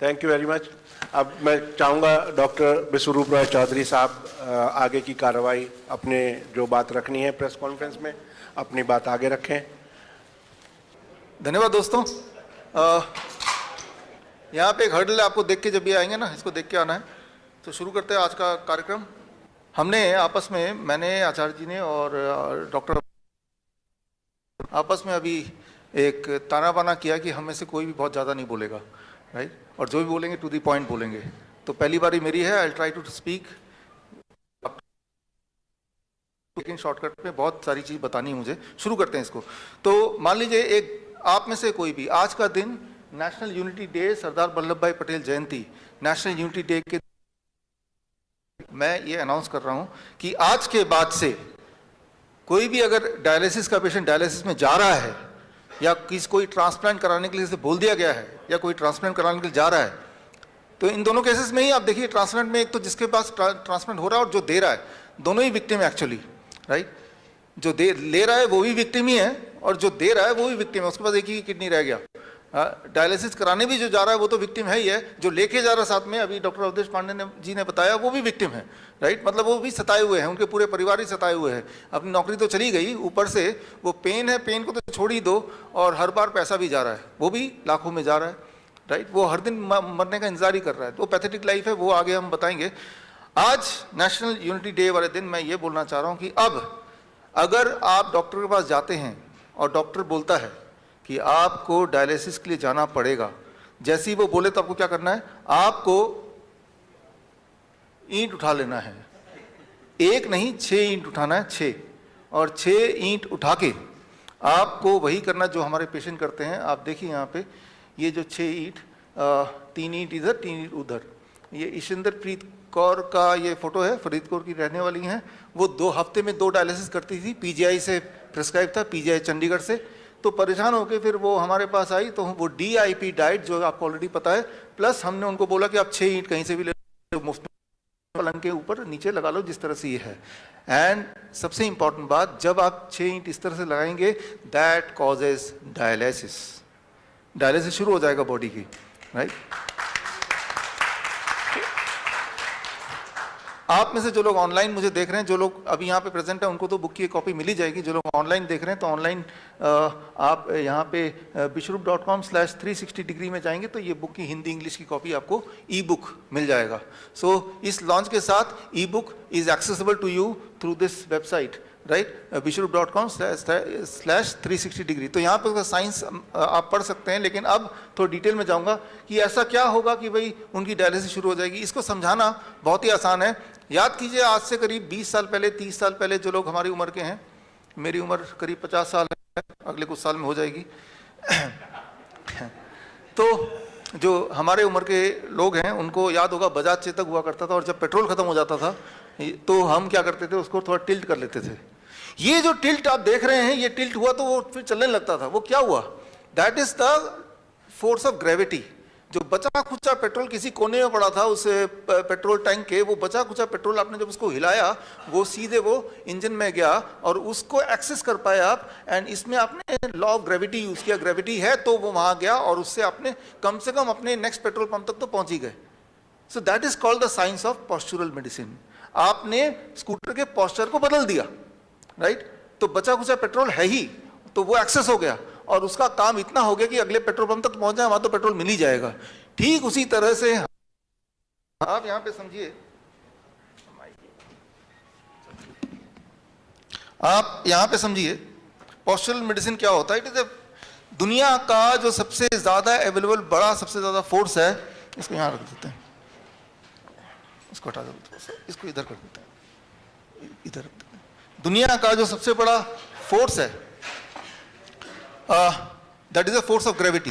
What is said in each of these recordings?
Thank you very much. अब मैं चाहूँगा डॉक्टर विश्वरूप रॉय चौधरी साहब आगे की कार्रवाई, अपने जो बात रखनी है प्रेस कॉन्फ्रेंस में, अपनी बात आगे रखें। धन्यवाद दोस्तों। यहाँ पे एक हर्डल आपको देख के, जब भी आएंगे ना, इसको देख के आना है। तो शुरू करते हैं आज का कार्यक्रम। हमने आपस में, मैंने, आचार्य जी ने और डॉक्टर आपस में अभी एक ताना बाना किया कि हम में से कोई भी बहुत ज़्यादा नहीं बोलेगा, राइट, और जो भी बोलेंगे टू द पॉइंट बोलेंगे। तो पहली बारी मेरी है, आई ट्राई टू स्पीक, लेकिन शॉर्टकट में बहुत सारी चीज़ बतानी है मुझे। शुरू करते हैं इसको। तो मान लीजिए एक आप में से कोई भी, आज का दिन national unity day, Sardar Vallabh भाई पटेल जयंती, नेशनल यूनिटी डे के मैं ये अनाउंस कर रहा हूँ कि आज के बाद से कोई भी अगर डायलिसिस का पेशेंट डायलिसिस में जा रहा है, या कोई ट्रांसप्लांट कराने के लिए से बोल दिया गया है, या कोई ट्रांसप्लांट कराने के लिए जा रहा है, तो इन दोनों केसेस में ही आप देखिए, ट्रांसप्लांट में एक तो जिसके पास ट्रांसप्लांट हो रहा है और जो दे रहा है, दोनों ही विक्टिम है एक्चुअली, राइट। जो ले रहा है वो भी विक्टिम ही है, और जो दे रहा है वो भी विक्टिम है, उसके पास एक ही किडनी रह गया। डायलिसिस कराने भी जो जा रहा है वो तो विक्टिम है ही है, जो लेके जा रहा है साथ में, अभी डॉक्टर अवधेश पांडे जी ने बताया, वो भी विक्टिम है, राइट। मतलब वो भी सताए हुए हैं, उनके पूरे परिवार ही सताए हुए हैं। अपनी नौकरी तो चली गई, ऊपर से वो पेन है, पेन को तो छोड़ ही दो, और हर बार पैसा भी जा रहा है, वो भी लाखों में जा रहा है, राइट। वो हर दिन मरने का इंतजार ही कर रहा है। तो पैथेटिक लाइफ है, वो आगे हम बताएंगे। आज नेशनल यूनिटी डे वाले दिन मैं ये बोलना चाह रहा हूँ कि अब अगर आप डॉक्टर के पास जाते हैं और डॉक्टर बोलता है कि आपको डायलिसिस के लिए जाना पड़ेगा, जैसे ही वो बोले तो आपको क्या करना है, आपको ईंट उठा लेना है। एक नहीं, 6 ईंट उठाना है, 6, और 6 ईंट उठा के आपको वही करना जो हमारे पेशेंट करते हैं। आप देखिए यहाँ पे ये जो 6 ईंट, 3 ईंट इधर, 3 ईंट उधर, ये ईशिंदर प्रीत कौर का ये फोटो है, फरीदकोट की रहने वाली हैं। वो 2 हफ्ते में 2 डायलिसिस करती थी, पीजीआई से प्रिस्क्राइब था, पीजीआई चंडीगढ़ से। तो परेशान होकर फिर वो हमारे पास आई, तो वो DIP डाइट, जो आपको ऑलरेडी पता है, प्लस हमने उनको बोला कि आप 6 ईंट कहीं से भी ले लो, मुफ्त में पलंग के ऊपर नीचे लगा लो, जिस तरह से ये है। एंड सबसे इंपॉर्टेंट बात, जब आप 6 ईंट इस तरह से लगाएंगे, दैट कॉजेज डायलिसिस, डायलिसिस शुरू हो जाएगा बॉडी की, राइट। आप में से जो लोग ऑनलाइन मुझे देख रहे हैं, जो लोग अभी यहाँ पे प्रेजेंट है, उनको तो बुक की कॉपी मिल ही जाएगी। जो लोग ऑनलाइन देख रहे हैं, तो ऑनलाइन आप यहाँ पे bishrup.com/360 डिग्री में जाएंगे तो ये बुक की हिंदी इंग्लिश की कॉपी आपको ई बुक मिल जाएगा। सो इस लॉन्च के साथ e book is accessible to you through this website, right, bishrup.com/360 degree. तो यहाँ पर साइंस आप पढ़ सकते हैं, लेकिन अब थोड़ा डिटेल में जाऊँगा कि ऐसा क्या होगा कि भाई उनकी डायलिसिस शुरू हो जाएगी। इसको समझाना बहुत ही आसान है। याद कीजिए, आज से करीब 20 साल पहले, 30 साल पहले, जो लोग हमारी उम्र के हैं, मेरी उम्र करीब 50 साल है, अगले कुछ साल में हो जाएगी। तो जो हमारे उम्र के लोग हैं उनको याद होगा, बजाज चेतक हुआ करता था, और जब पेट्रोल खत्म हो जाता था तो हम क्या करते थे, उसको थोड़ा टिल्ट कर लेते थे। ये जो टिल्ट आप देख रहे हैं, ये टिल्ट हुआ तो वो फिर चलने लगता था। वो क्या हुआ? That is the force of gravity. जो बचा खुचा पेट्रोल किसी कोने में पड़ा था उस पेट्रोल टैंक के, वो बचा खुचा पेट्रोल आपने जब उसको हिलाया, वो सीधे वो इंजन में गया और उसको एक्सेस कर पाए आप। एंड इसमें आपने लॉ ऑफ ग्रेविटी यूज किया, ग्रेविटी है तो वो वहां गया, और उससे आपने कम से कम अपने नेक्स्ट पेट्रोल पंप तक तो पहुंच ही गए। So that is called the science of postural medicine. आपने स्कूटर के पॉस्चर को बदल दिया, राइट। तो बचा खुचा पेट्रोल है ही, तो वो एक्सेस हो गया, और उसका काम इतना हो गया कि अगले पेट्रोल पंप तक पहुंच जाए, वहां तो पेट्रोल मिल ही जाएगा। ठीक उसी तरह से आप यहां पे समझिए, आप यहां पे समझिए पॉस्चरल मेडिसिन क्या होता है। इट इज दुनिया का जो सबसे ज्यादा अवेलेबल बड़ा, सबसे ज्यादा फोर्स है। इसको यहां रख देते हैं, इसको हटा देते हैं, इसको इधर कर देते हैं, इधर रख देते हैं। दुनिया का जो सबसे बड़ा फोर्स है, that is the force of gravity.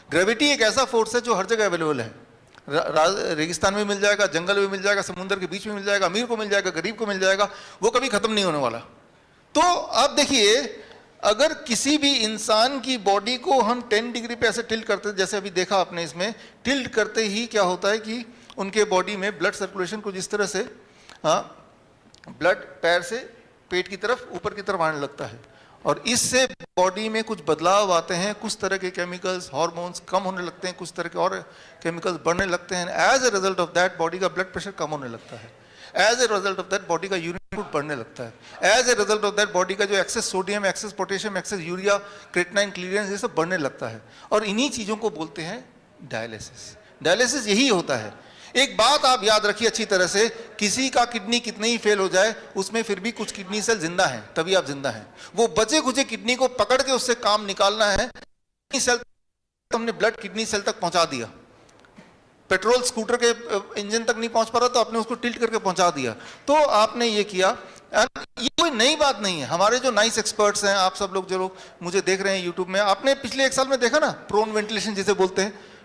Gravity एक ऐसा फोर्स है जो हर जगह अवेलेबल है। रेगिस्तान में मिल जाएगा, जंगल में मिल जाएगा, समुद्र के बीच में मिल जाएगा, अमीर को मिल जाएगा, गरीब को मिल जाएगा, वो कभी खत्म नहीं होने वाला। तो आप देखिए, अगर किसी भी इंसान की बॉडी को हम 10 डिग्री पे ऐसे टिल्ट करते, जैसे अभी देखा आपने इसमें, टिल्ट करते ही क्या होता है कि उनके बॉडी में ब्लड सर्कुलेशन कुछ इस तरह से, ब्लड पैर से पेट की तरफ, ऊपर की तरफ आने लगता है, और इससे बॉडी में कुछ बदलाव आते हैं, कुछ तरह के केमिकल्स, हार्मोन्स कम होने लगते हैं, कुछ तरह के और केमिकल्स बढ़ने लगते हैं। As a result of that body का ब्लड प्रेशर कम होने लगता है। As a result of that body का यूरिन आउटपुट बढ़ने लगता है। As a result of that body का जो excess sodium, excess potassium, excess urea, creatinine clearance, ये सब बढ़ने लगता है। और इन्हीं चीज़ों को बोलते हैं डायलिसिस। डायलिसिस यही होता है। एक बात आप याद रखिए अच्छी तरह से, किसी का किडनी कितने ही फेल हो जाए, उसमें फिर भी कुछ किडनी सेल जिंदा हैं, तभी आप जिंदा हैं। वो बचे खुचे किडनी को पकड़ के उससे काम निकालना है। किडनी सेल हमने ब्लड किडनी सेल तक पहुंचा दिया। पेट्रोल स्कूटर के इंजन तक नहीं पहुंच पा रहा तो आपने उसको टिल्ट करके पहुंचा दिया। तो आपने ये किया। ये कोई नई बात नहीं है। हमारे जो नाइस एक्सपर्ट्स हैं, आप सब लोग जो लोग मुझे देख रहे हैं यूट्यूब में, आपने पिछले 1 साल में देखा ना, प्रोन वेंटिलेशन जिसे बोलते हैं।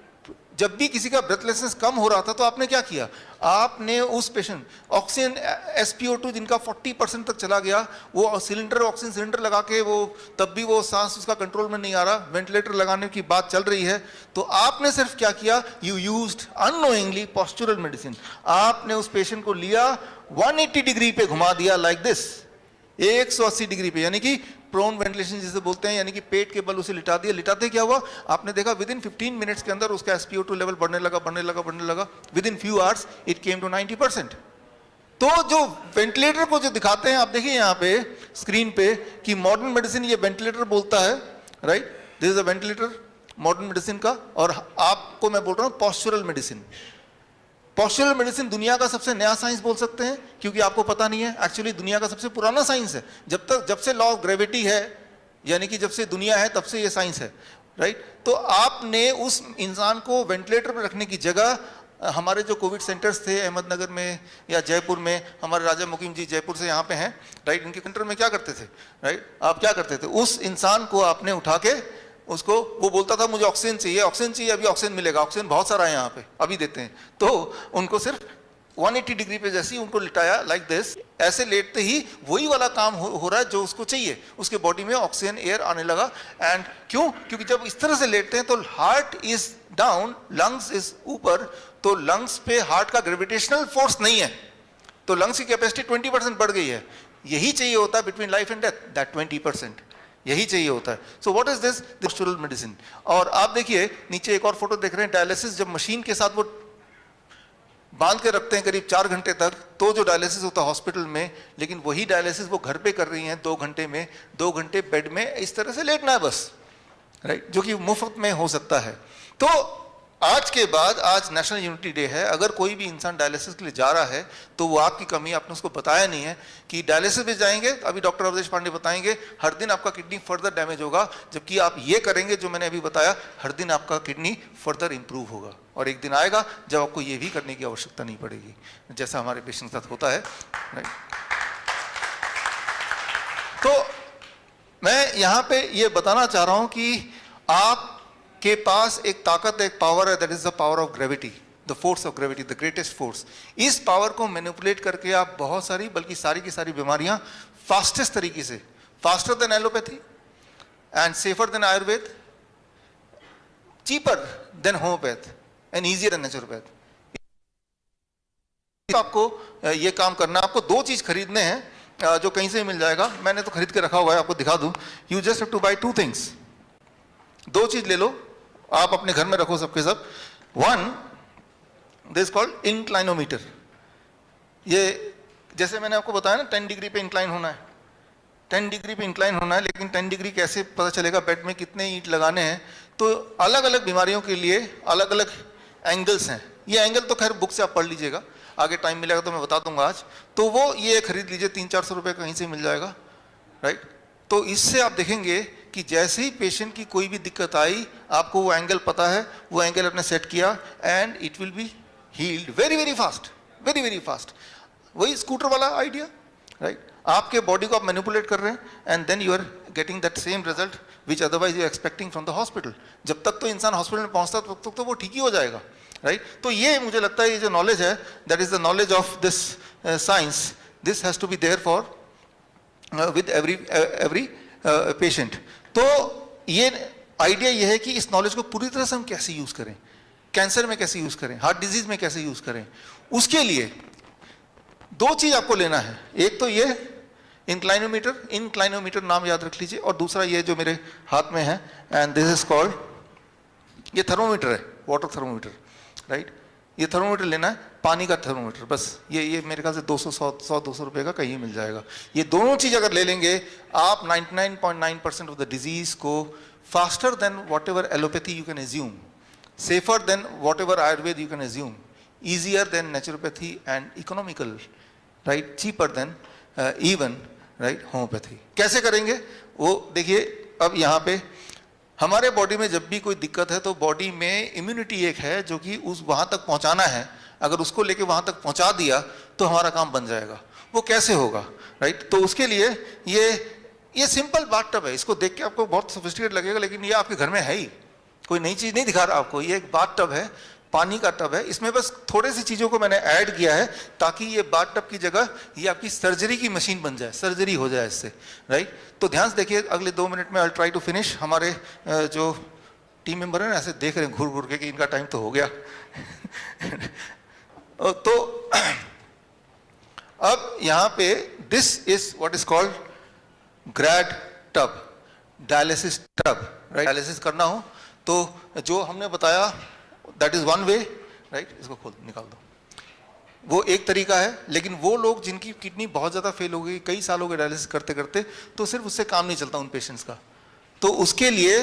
जब भी किसी का ब्रेथलेसनेस कम हो रहा था तो आपने क्या किया, आपने उस पेशेंट ऑक्सीजन SpO2 जिनका 40% तक चला गया, वो सिलेंडर, ऑक्सीजन सिलेंडर लगा के वो तब भी वो सांस उसका कंट्रोल में नहीं आ रहा, वेंटिलेटर लगाने की बात चल रही है, तो आपने सिर्फ क्या किया, you used unknowingly postural medicine. आपने उस पेशेंट को लिया, 180 डिग्री पे घुमा दिया, लाइक दिस, 180 डिग्री पे, यानी कि प्रोन वेंटिलेशन जिसे बोलते हैं, यानी कि पेट के बल उसे लिटा दिया। लिटाते क्या हुआ, आपने देखा विद इन 15 मिनट्स के अंदर उसका SpO2 लेवल बढ़ने लगा। Within few hours it came to 90%। तो जो वेंटिलेटर को जो दिखाते हैं, आप देखिए यहाँ पे स्क्रीन पे कि मॉडर्न मेडिसिन ये वेंटिलेटर बोलता है, right, this is a ventilator modern medicine का। और आपको मैं बोल रहा हूँ पॉस्चरल मेडिसिन। पॉस्चरल मेडिसिन दुनिया का सबसे नया साइंस बोल सकते हैं, क्योंकि आपको पता नहीं है, एक्चुअली दुनिया का सबसे पुराना साइंस है। जब से लॉ ऑफ ग्रेविटी है, यानी कि जब से दुनिया है तब से ये साइंस है, राइट। तो आपने उस इंसान को वेंटिलेटर पर रखने की जगह, हमारे जो कोविड सेंटर्स थे अहमदनगर में या जयपुर में, हमारे राजा मुकीम जी जयपुर से यहाँ पे हैं, राइट, इनके सेंटर में क्या करते थे, राइट, आप क्या करते थे, उस इंसान को आपने उठा के उसको, वो बोलता था मुझे ऑक्सीजन चाहिए, अभी ऑक्सीजन मिलेगा, ऑक्सीजन बहुत सारा है यहाँ पे, अभी देते हैं। तो उनको सिर्फ 180 डिग्री पे जैसे ही उनको लिटाया, लाइक दिस, ऐसे लेटते ही वही वाला काम हो रहा है जो उसको चाहिए, उसके बॉडी में ऑक्सीजन एयर आने लगा। एंड क्योंकि जब इस तरह से लेटते हैं तो heart is down, lungs is ऊपर, तो लंग्स पे हार्ट का ग्रेविटेशनल फोर्स नहीं है, तो लंग्स की कैपेसिटी 20% बढ़ गई है। यही चाहिए होता है between life and death, that 20%, यही चाहिए होता है। So what is this, postural medicine. और आप देखिए नीचे एक और फोटो देख रहे हैं, डायलिसिस जब मशीन के साथ वो बांध के रखते हैं करीब 4 घंटे तक, तो जो डायलिसिस होता है हॉस्पिटल में, लेकिन वही डायलिसिस वो घर पे कर रही हैं 2 घंटे में, 2 घंटे बेड में इस तरह से लेटना है बस, राइट, जो कि मुफ्त में हो सकता है। तो आज के बाद, आज नेशनल यूनिटी डे है, अगर कोई भी इंसान डायलिसिस के लिए जा रहा है तो वो आपकी कमी, आपने उसको बताया नहीं है कि डायलिसिस में जाएंगे, अभी डॉक्टर अवधेश पांडे बताएंगे, हर दिन आपका किडनी फर्दर डैमेज होगा, जबकि आप ये करेंगे जो मैंने अभी बताया, हर दिन आपका किडनी फर्दर इंप्रूव होगा। और एक दिन आएगा जब आपको ये भी करने की आवश्यकता नहीं पड़ेगी, जैसा हमारे पेशेंट के साथ होता है, राइट। तो मैं यहाँ पे ये बताना चाह रहा हूँ कि आप के पास एक ताकत, एक पावर है, that is the power of gravity, the force of gravity, the greatest force. इस पावर को मैनिपुलेट करके आप बहुत सारी, बल्कि सारी की सारी बीमारियां फास्टेस्ट तरीके से, faster than allopathy and safer than Ayurveda, cheaper than homeopath and easier than naturopath, आपको ये काम करना। आपको 2 चीज खरीदने हैं जो कहीं से मिल जाएगा, मैंने तो खरीद के रखा हुआ है, आपको दिखा दूं। You just have to buy 2 things, 2 चीज ले लो, आप अपने घर में रखो सबके सब। 1, दिस कॉल्ड इंक्लाइनोमीटर। ये जैसे मैंने आपको बताया ना 10 डिग्री पे इंक्लाइन होना है, 10 डिग्री पे इंक्लाइन होना है, लेकिन 10 डिग्री कैसे पता चलेगा, बेड में कितने ईंट लगाने हैं। तो अलग अलग बीमारियों के लिए अलग अलग एंगल्स हैं। ये एंगल तो खैर बुक से आप पढ़ लीजिएगा, आगे टाइम मिलेगा तो मैं बता दूंगा आज। तो वो ये खरीद लीजिए, 300-400 रुपये कहीं से मिल जाएगा, राइट। तो इससे आप देखेंगे कि जैसे ही पेशेंट की कोई भी दिक्कत आई, आपको वो एंगल पता है, वो एंगल आपने सेट किया and it will be healed very very fast, very very fast. वही स्कूटर वाला आइडिया, राइट। आपके बॉडी को आप मैनिपुलेट कर रहे हैं and then you are getting that same result which otherwise you expecting from the hospital. जब तक तो इंसान हॉस्पिटल में पहुंचता तब तक तो वो ठीक ही हो जाएगा, राइट। तो ये मुझे लगता है ये जो नॉलेज है, that is the knowledge of this science, this has to be there for with every patient. तो ये आइडिया ये है कि इस नॉलेज को पूरी तरह से हम कैसे यूज करें, कैंसर में कैसे यूज करें, हार्ट डिजीज में कैसे यूज करें। उसके लिए 2 चीज आपको लेना है। एक तो ये इंक्लाइनोमीटर नाम याद रख लीजिए, और दूसरा ये जो मेरे हाथ में है, एंड दिस इज कॉल्ड, ये थर्मोमीटर है, वाटर थर्मोमीटर, राइट। ये थर्मोमीटर लेना है, पानी का थर्मोमीटर, बस ये मेरे ख्याल से 200 रुपए का कहीं मिल जाएगा। ये दोनों चीज अगर ले लेंगे आप 99.9% ऑफ द डिजीज को faster than what ever allopathy you can assume, safer than what ever Ayurveda you can assume, easier than naturopathy and economical, right, cheaper than even, right, homeopathy। कैसे करेंगे वो देखिए। अब यहाँ पे हमारे बॉडी में जब भी कोई दिक्कत है तो बॉडी में इम्यूनिटी एक है जो कि उस वहाँ तक पहुँचाना है, अगर उसको लेके वहाँ तक पहुँचा दिया तो हमारा काम बन जाएगा। वो कैसे होगा, राइट। तो उसके लिए ये सिंपल बाथटब है, इसको देख के आपको बहुत सोफिस्टिकेट लगेगा, लेकिन ये आपके घर में है ही, कोई नई चीज़ नहीं दिखा रहा आपको। ये एक बाथटब है, पानी का टब है, इसमें बस थोड़ी सी चीज़ों को मैंने ऐड किया है ताकि ये बाथटब की जगह ये आपकी सर्जरी की मशीन बन जाए, सर्जरी हो जाए इससे, राइट। तो ध्यान से देखिए, अगले 2 मिनट में आई ट्राई टू फिनिश। हमारे जो टीम मेंबर हैं ना ऐसे देख रहे हैं घूर घूर के कि इनका टाइम तो हो गया। तो अब यहाँ पे this is what is called grad tub, dialysis tub, right. Dialysis करना हो तो जो हमने बताया that is one way, right. इसको खोल निकाल दो, वो एक तरीका है। लेकिन वो लोग जिनकी किडनी बहुत ज़्यादा फेल हो गई, कई साल हो गए डायलिसिस करते करते, तो सिर्फ उससे काम नहीं चलता उन पेशेंट्स का, तो उसके लिए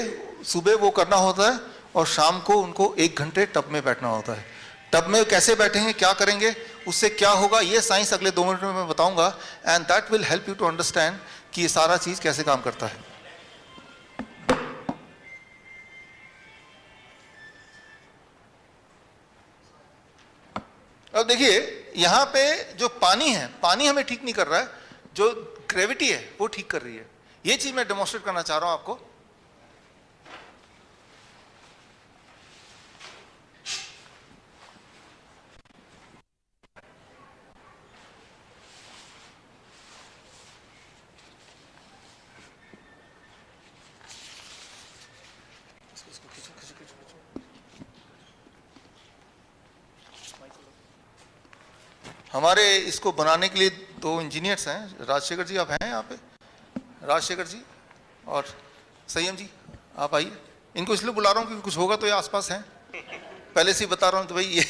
सुबह वो करना होता है और शाम को उनको 1 घंटे टब में बैठना होता है। टब में कैसे बैठेंगे, क्या करेंगे, उससे क्या होगा, ये साइंस अगले 2 मिनट में मैं बताऊंगा, and that will help you to understand कि ये सारा चीज़ कैसे काम करता है। अब देखिए यहाँ पे जो पानी है, पानी हमें ठीक नहीं कर रहा है, जो ग्रेविटी है वो ठीक कर रही है। ये चीज मैं डेमोन्स्ट्रेट करना चाह रहा हूं आपको। हमारे इसको बनाने के लिए 2 इंजीनियर्स हैं, राजशेखर जी आप हैं यहाँ पे, राजशेखर जी और संयम जी आप आइए। इनको इसलिए बुला रहा हूँ क्योंकि कुछ होगा तो ये आसपास हैं, पहले से ही बता रहा हूँ तो भाई ये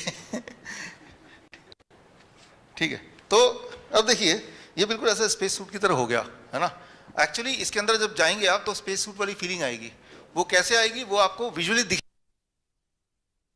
ठीक है। तो अब देखिए ये बिल्कुल ऐसा स्पेस सूट की तरह हो गया है ना। एक्चुअली इसके अंदर जब जाएंगे आप तो स्पेस सूट वाली फीलिंग आएगी। वो कैसे आएगी वो आपको विजुअली दिख,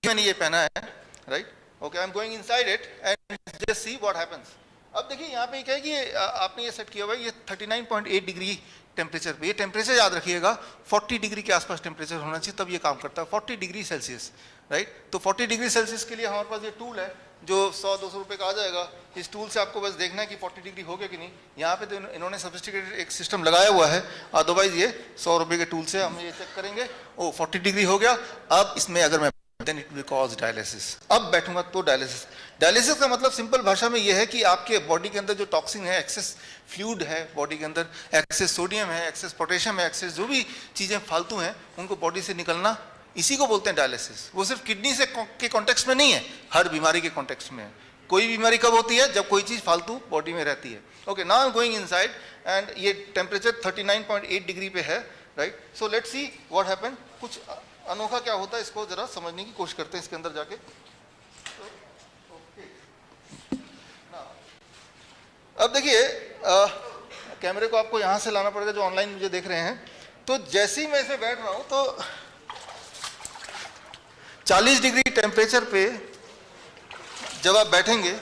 मैंने ये पहना है, right. Okay, I am going inside it and just see what happens. अब देखिए यहाँ पे क्या है कि आपने ये सेट किया हुआ है, ये 39.8 डिग्री टेम्परेचर पे। ये टेम्परेचर याद रखिएगा 40 डिग्री के आसपास टेम्परेचर होना चाहिए तब ये काम करता है, 40 डिग्री सेल्सियस, राइट। तो 40 डिग्री सेल्सियस के लिए हमारे पास ये टूल है जो 100-200 रुपये का आ जाएगा। इस टूल से आपको बस देखना है कि 40 डिग्री हो गया कि नहीं। यहाँ पे तो इन्होंने सोफिस्टिकेटेड एक सिस्टम लगाया हुआ है, अदरवाइज ये 100 रुपये के टूल से हम ये चेक करेंगे, ओ 40 डिग्री हो गया। अब इसमें अगर मैं then it will cause dialysis। अब बैठूंगा तो डायलिसिस का मतलब सिंपल भाषा में यह है कि आपके बॉडी के अंदर जो टॉक्सिन है, एक्सेस फ्लूइड है बॉडी के अंदर, एक्सेस सोडियम है, एक्सेस पोटेशियम है, एक्सेस जो भी चीजें फालतू हैं उनको बॉडी से निकलना, इसी को बोलते हैं डायलिसिस। वो सिर्फ किडनी से के कॉन्टेक्स्ट में नहीं है, हर बीमारी के कॉन्टेक्स्ट में है। कोई बीमारी कब होती है, जब कोई चीज फालतू बॉडी में रहती है। Okay, now I am going inside and ये टेम्परेचर 39.8 डिग्री पे है, right. So let's see what happen. कुछ अनोखा क्या होता है इसको जरा समझने की कोशिश करते हैं इसके अंदर जाके। अब देखिए कैमरे को आपको यहां से लाना पड़ेगा जो ऑनलाइन मुझे देख रहे हैं। तो जैसे ही मैं इसे बैठ रहा हूं तो 40 डिग्री टेम्परेचर पे जब आप बैठेंगे,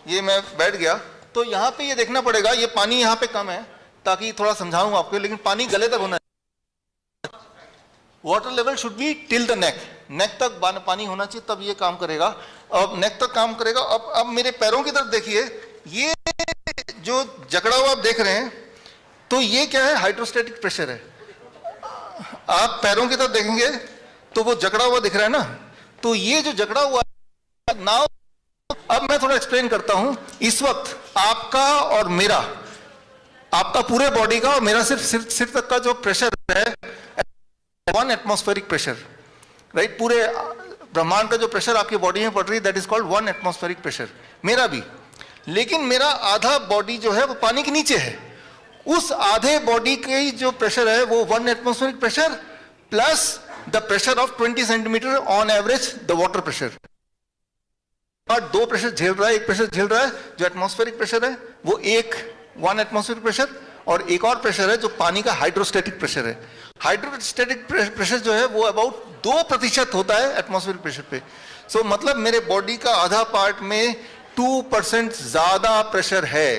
ये मैं बैठ गया तो यहाँ पे ये देखना पड़ेगा, ये पानी यहाँ पे कम है ताकि थोड़ा समझाऊंगा आपको, लेकिन पानी गले तक होना, water level should be till the neck, neck तक पानी होना चाहिए तब ये काम करेगा। अब नेक तक काम करेगा। अब मेरे पैरों की तरफ देखिए, ये जो जकड़ा हुआ आप देख रहे हैं तो ये क्या है, हाइड्रोस्टेटिक प्रेशर है। आप पैरों की तरफ देखेंगे तो वो जकड़ा हुआ दिख रहा है ना, तो ये जो जकड़ा हुआ है नाउ, अब मैं थोड़ा एक्सप्लेन करता हूं। इस वक्त आपका और मेरा, आपका पूरे बॉडी का और मेरा सिर्फ सिर तक का जो प्रेशर है 1 एटमॉस्फेरिक प्रेशर, राइट। पूरे ब्रह्मांड का जो प्रेशर आपकी बॉडी में पड़ रही है that is called 1 atmospheric pressure, मेरा भी। लेकिन मेरा आधा बॉडी जो है वो पानी के नीचे है, उस आधे बॉडी की जो प्रेशर है वो 1 atmospheric pressure plus the pressure of 20 centimetre on average the water pressure. और दो प्रेशर झेल रहा है, एक प्रेशर झेल रहा है जो एटमॉस्फेरिक प्रेशर है वो 1 एटमॉस्फेरिक प्रेशर, और एक और प्रेशर है जो पानी का हाइड्रोस्टैटिक प्रेशर है। हाइड्रोस्टैटिक प्रेशर जो है वो अबाउट 2% होता है एटमॉस्फेरिक प्रेशर पे। सो मतलब मेरे बॉडी का आधा पार्ट में 2% ज्यादा प्रेशर है,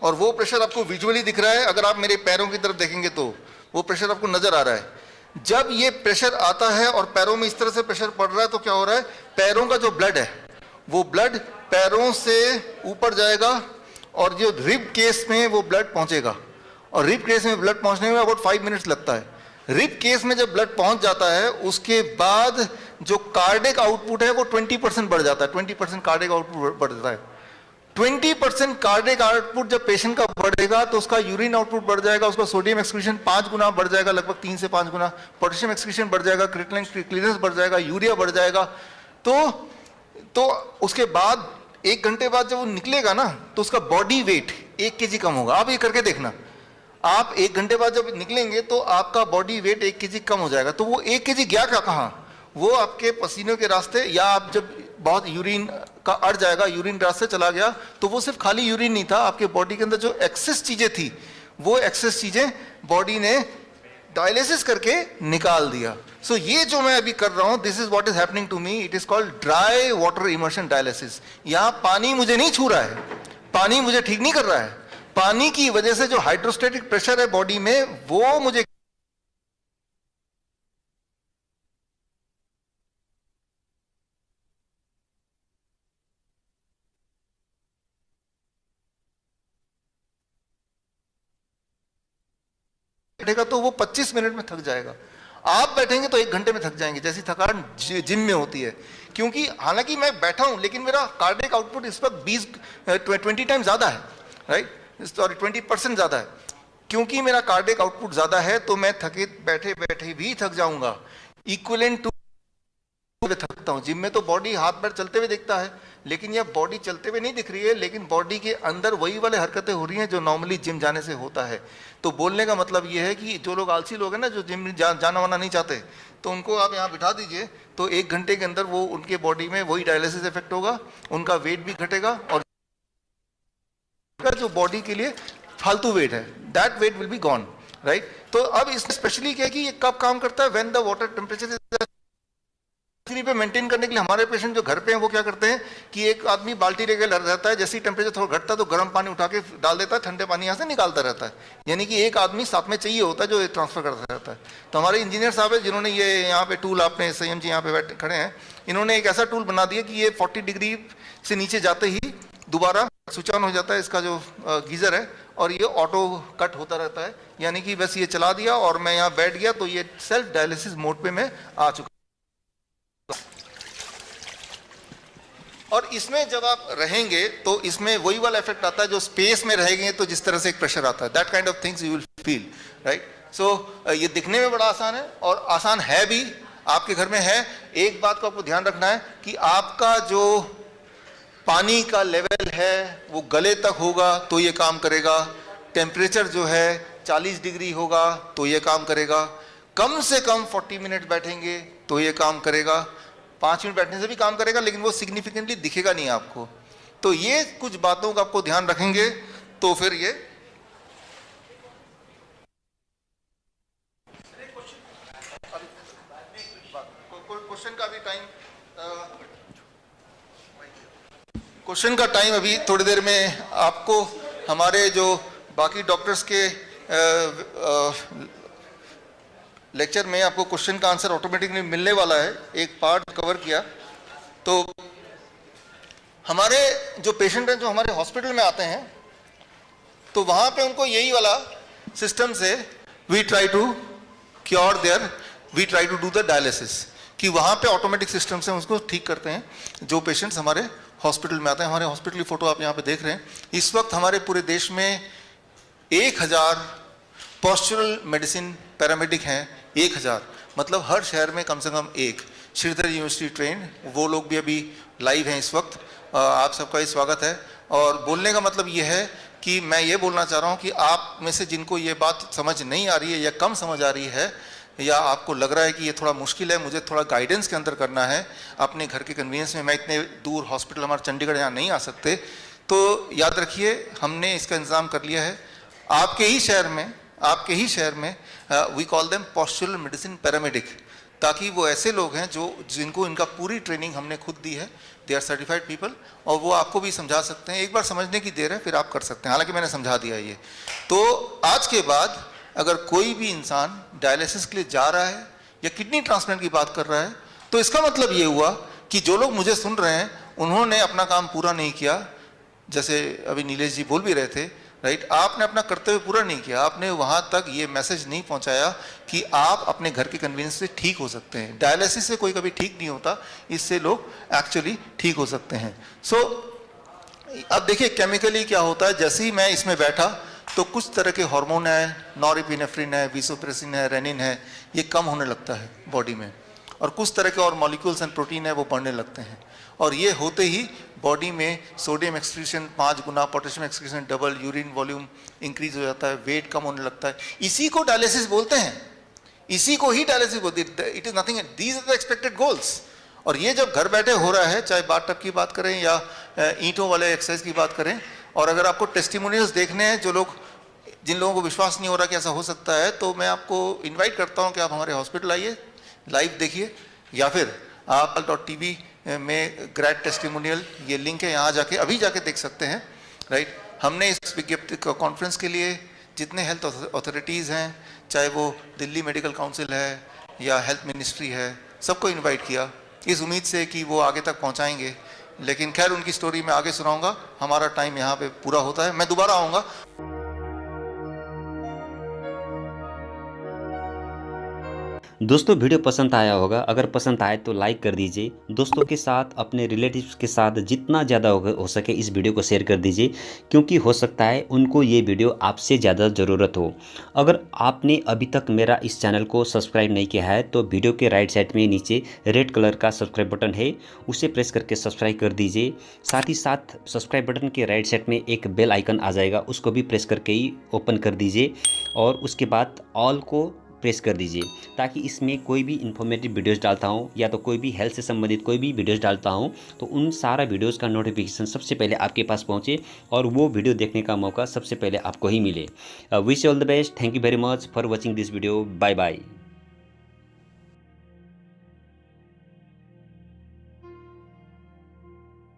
और वो प्रेशर आपको विजुअली दिख रहा है। अगर आप मेरे पैरों की तरफ देखेंगे तो वो प्रेशर आपको नजर आ रहा है। जब ये प्रेशर आता है और पैरों में इस तरह से प्रेशर पड़ रहा है तो क्या हो रहा है, पैरों का जो ब्लड है वो ब्लड पैरों से ऊपर जाएगा और जो रिब केस में वो ब्लड पहुंचेगा, और रिब केस में ब्लड पहुंचने में अबाउट 5 मिनट्स लगता है। रिब केस में जब ब्लड पहुंच जाता है उसके बाद जो कार्डिक आउटपुट है वो 20% बढ़ जाता है। 20% कार्डिक आउटपुट बढ़ जाता है। 20% कार्डिक आउटपुट जब पेशेंट का बढ़ेगा तो उसका यूरिन आउटपुट बढ़ जाएगा, उसका सोडियम एक्सक्रीशन 5 गुना बढ़ जाएगा, लगभग 3 से 5 गुना। पोटेशियम एक्सक्रीशन बढ़ जाएगा, क्रिएटिनिन क्लियरेंस बढ़ जाएगा, यूरिया बढ़ जाएगा। तो उसके बाद 1 घंटे बाद जब वो निकलेगा ना तो उसका बॉडी वेट 1 kg कम होगा। आप ये करके देखना, आप 1 घंटे बाद जब निकलेंगे तो आपका बॉडी वेट 1 kg कम हो जाएगा। तो वो 1 kg गया कहाँ, वो आपके पसीनों के रास्ते, या आप जब बहुत यूरिन का अड़ जाएगा, यूरिन रास्ते चला गया तो वो सिर्फ खाली यूरिन नहीं था, आपके बॉडी के अंदर जो एक्सेस चीजें थी वो एक्सेस चीजें बॉडी ने डायलिसिस करके निकाल दिया। सो ये जो मैं अभी कर रहा हूं, this is what is happening to me, it is called dry water immersion dialysis. यहां पानी मुझे नहीं छू रहा है, पानी मुझे ठीक नहीं कर रहा है, पानी की वजह से जो हाइड्रोस्टैटिक प्रेशर है बॉडी में वो मुझे बैठेगा तो वो 25 मिनट में थक जाएगा। आप बैठेंगे तो 1 घंटे में थक जाएंगे, जैसी थकान जिम में होती है। क्योंकि हालांकि मैं बैठा हूं लेकिन मेरा कार्डिक आउटपुट इस वक्त 20 टाइम ज्यादा है, राइट, सॉरी 20% ज्यादा है। क्योंकि मेरा कार्डिक आउटपुट ज्यादा है तो मैं थकित बैठे बैठे भी थक जाऊंगा, इक्विवेलेंट टू थकता हूं। जिम में तो बॉडी हाथ पैर चलते हुए दिखता है, लेकिन यह बॉडी चलते हुए नहीं दिख रही है, लेकिन बॉडी के अंदर वही वाले हरकतें हो रही हैं जो नॉर्मली जिम जाने से होता है। तो बोलने का मतलब यह है कि जो लोग आलसी लोग हैं ना, जो जिम जाना वाना नहीं चाहते, तो उनको आप यहाँ बिठा दीजिए तो 1 घंटे के अंदर वो उनके बॉडी में वही डायलिसिस इफेक्ट होगा, उनका वेट भी घटेगा, और जो बॉडी के लिए फालतू वेट है that weight will be gone, right. तो अब इसमें स्पेशली क्या है कि ये कब काम करता है, व्हेन द वाटर टेम्परेचर पे मेंटेन करने के लिए हमारे पेशेंट जो घर पे हैं वो क्या करते हैं कि एक आदमी बाल्टी लेके रहता है, जैसे ही टेम्परेचर थोड़ा घटता है तो गर्म पानी उठा के डाल देता है, ठंडे पानी यहाँ से निकालता रहता है। यानी कि एक आदमी साथ में चाहिए होता है जो ट्रांसफर करता रहता है। तो हमारे इंजीनियर साहब है जिन्होंने ये यहाँ पे टूल, आपने संयम जी यहाँ पे बैठे खड़े हैं, इन्होंने एक ऐसा टूल बना दिया कि ये 40 डिग्री से नीचे जाते ही दोबारा स्विच ऑन हो जाता है इसका जो गीजर है, और ये ऑटो कट होता रहता है। यानी कि बस ये चला दिया और मैं यहाँ बैठ गया तो ये सेल्फ डायलिसिस मोड पे मैं आ चुका। और इसमें जब आप रहेंगे तो इसमें वही वाला इफेक्ट आता है जो स्पेस में रहेंगे तो जिस तरह से एक प्रेशर आता है, that kind of things you will feel, right. So ये दिखने में बड़ा आसान है और आसान है भी, आपके घर में है। एक बात को आपको ध्यान रखना है कि आपका जो पानी का लेवल है वो गले तक होगा तो ये काम करेगा, टेम्परेचर जो है 40 डिग्री होगा तो ये काम करेगा, कम से कम 40 मिनट बैठेंगे तो ये काम करेगा, 5 मिनट बैठने से भी काम करेगा, लेकिन वो सिग्निफिकेंटली दिखेगा नहीं आपको। तो ये कुछ बातों का आपको ध्यान रखेंगे तो फिर ये क्वेश्चन का भी टाइम, क्वेश्चन का टाइम अभी थोड़ी देर में आपको हमारे जो बाकी डॉक्टर्स के लेक्चर में आपको क्वेश्चन का आंसर ऑटोमेटिकली मिलने वाला है। एक पार्ट कवर किया तो हमारे जो पेशेंट हैं जो हमारे हॉस्पिटल में आते हैं तो वहाँ पे उनको यही वाला सिस्टम से we try to cure there, we try to do the dialysis, कि वहाँ पे ऑटोमेटिक सिस्टम से उसको ठीक करते हैं जो पेशेंट्स हमारे हॉस्पिटल में आते हैं। हमारे हॉस्पिटल की फोटो आप यहाँ पे देख रहे हैं। इस वक्त हमारे पूरे देश में 1000 पॉस्चरल मेडिसिन पैरामेडिक हैं, 1000, मतलब हर शहर में कम से कम एक। श्रीधर यूनिवर्सिटी ट्रेन, वो लोग भी अभी लाइव हैं इस वक्त। आप सबका ही स्वागत है। और बोलने का मतलब ये है कि मैं ये बोलना चाह रहा हूँ कि आप में से जिनको ये बात समझ नहीं आ रही है या कम समझ आ रही है, या आपको लग रहा है कि ये थोड़ा मुश्किल है, मुझे थोड़ा गाइडेंस के अंदर करना है अपने घर के कन्वीनियंस में, मैं इतने दूर हॉस्पिटल हमारे चंडीगढ़ यहाँ नहीं आ सकते, तो याद रखिए हमने इसका इंतज़ाम कर लिया है। आपके ही शहर में we call them postural medicine paramedic, ताकि वो ऐसे लोग हैं जिनको इनका पूरी ट्रेनिंग हमने खुद दी है, दे आर सर्टिफाइड पीपल, और वो आपको भी समझा सकते हैं। एक बार समझने की देर है, फिर आप कर सकते हैं, हालांकि मैंने समझा दिया ये। तो आज के बाद अगर कोई भी इंसान डायलिसिस के लिए जा रहा है या किडनी ट्रांसप्लांट की बात कर रहा है, तो इसका मतलब ये हुआ कि जो लोग मुझे सुन रहे हैं उन्होंने अपना काम पूरा नहीं किया। जैसे अभी नीलेश जी बोल भी रहे थे, राइट, आपने अपना कर्तव्य पूरा नहीं किया, आपने वहाँ तक ये मैसेज नहीं पहुँचाया कि आप अपने घर के कन्वीनियंस से ठीक हो सकते हैं। डायलिसिस से कोई कभी ठीक नहीं होता, इससे लोग एक्चुअली ठीक हो सकते हैं। सो अब देखिए केमिकली क्या होता है, जैसे ही मैं इसमें बैठा तो कुछ तरह के हार्मोन है, नॉरएपिनेफ्रिन है, वीसोप्रेसिन है, रेनिन है, ये कम होने लगता है बॉडी में, और कुछ तरह के और मॉलिक्यूल्स एंड प्रोटीन है वो बढ़ने लगते हैं, और ये होते ही बॉडी में सोडियम एक्सक्रीशन 5 गुना, potassium excretion double, urine volume increase हो जाता है, वेट कम होने लगता है। इसी को डायलिसिस बोलते हैं, इसी को ही डायलिसिस बोलते हैं। It is nothing, these are the expected goals. और ये जब घर बैठे हो रहा है, चाहे बाथ टब की बात करें या ईंटों वाले एक्सरसाइज की बात करें, और अगर आपको टेस्टिमोनियल्स देखने हैं जिन लोगों को विश्वास नहीं हो रहा कि ऐसा हो सकता है, तो मैं आपको इनवाइट करता हूं कि आप हमारे हॉस्पिटल आइए, लाइव देखिए, या फिर आप .tv में ग्रैड टेस्टिमोनियल ये लिंक है, यहाँ जाके अभी जाके देख सकते हैं, राइट। हमने इस विज्ञप्ति कॉन्फ्रेंस के लिए जितने हेल्थ अथॉरिटीज़ हैं, चाहे वो दिल्ली मेडिकल काउंसिल है या हेल्थ मिनिस्ट्री है, सबको इनवाइट किया इस उम्मीद से कि वो आगे तक पहुँचाएंगे। लेकिन खैर उनकी स्टोरी मैं आगे सुनाऊंगा, हमारा टाइम यहाँ पे पूरा होता है, मैं दोबारा आऊँगा। दोस्तों वीडियो पसंद आया होगा, अगर पसंद आए तो लाइक कर दीजिए, दोस्तों के साथ अपने रिलेटिव्स के साथ जितना ज़्यादा हो सके इस वीडियो को शेयर कर दीजिए, क्योंकि हो सकता है उनको ये वीडियो आपसे ज़्यादा ज़रूरत हो। अगर आपने अभी तक मेरा इस चैनल को सब्सक्राइब नहीं किया है तो वीडियो के राइट साइड में नीचे रेड कलर का सब्सक्राइब बटन है, उसे प्रेस करके सब्सक्राइब कर दीजिए। साथ ही साथ सब्सक्राइब बटन के राइट साइड में एक बेल आइकन आ जाएगा, उसको भी प्रेस करके ही ओपन कर दीजिए, और उसके बाद ऑल को प्रेस कर दीजिए, ताकि इसमें कोई भी इन्फॉर्मेटिव वीडियोस डालता हूं या तो कोई भी हेल्थ से संबंधित कोई भी वीडियोस डालता हूं तो उन सारा वीडियोस का नोटिफिकेशन सबसे पहले आपके पास पहुंचे और वो वीडियो देखने का मौका सबसे पहले आपको ही मिले। Wish you all the best, thank you very much for watching this video, bye bye.